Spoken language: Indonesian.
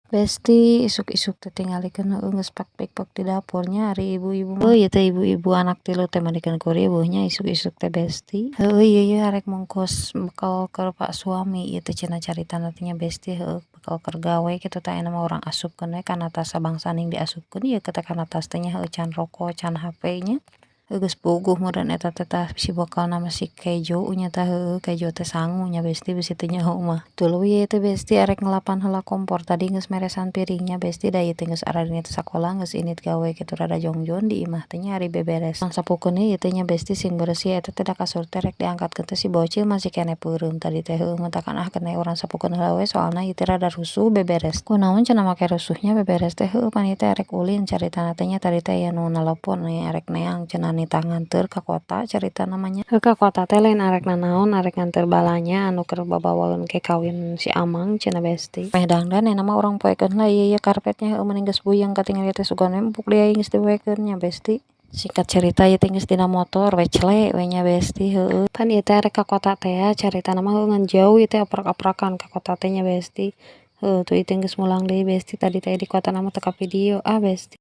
Besti isuk-isuk teh tingalikeun heueuh geus pak-pik-pok di dapurnya ari ibu-ibu mah. Ieu teh ibu-ibu anak tilu teh mandikeun ku riweuhnya isuk-isuk teh Besti. Heueuh ieu arek mungkus bekal keur pak suami ieu teh cenah caritana teh nya Besti heueuh bekal keur gawe kitu teh aya mah urang asupkeun we kana tas sabangsa ning diasupkeun ieu teh kana tas teh nya heueuh can rokok can HP nya. Geus puguh meureun eta teh tah si bekalna masih kejo nya tah heueuh kejo teh sangu nya Besti bisi teu nyaho mah. Tuluy ieu teh Besti arek ngelapan heula kompor tadi geus meresan piringnya Besti da ieu teh geus aradina sakola geus init gawe kitu rada jongjon di imah teh nya ari beberes. Sapukeun ieu teh nya Besti sing bersih eta teh da kasur teh rek diangkatkeun teh si bocil masih kene peureum tadi teh heueuh mentakan keneh urang sapukeun heula we soalna ieu teh rada rusuh beberes. Kunaon cenah make rusuhnya beberes teh heueuh pan ieu teh arek ulin caritana teh nya tadi teh aya nu nelepon arek neang cenah nitah nganteur ka kota carita namanya. Ka kota teh lain arek nanaon arek nganteur balanya anu keur babawaeun ke kawin si Amang cenah Besti. Meh dangdan ena mah urang poekeun heula ieu karpetnya heueuh mending geus buyeng katingal ieu teh sugan we empuk deui geus dipoekeun nya Besti. Singkat cerita ieu teh geus dina motor we cle we nya Besti heueuh. Pan ieu teh arek ka kota teh caritana mah heueuh ngan jauh ieu teh aprak-aprakan ka kota teh nya Besti. Heueuh tuh ieu teh geus mulang deui Besti tadi teh di kota mah teu ka video Besti.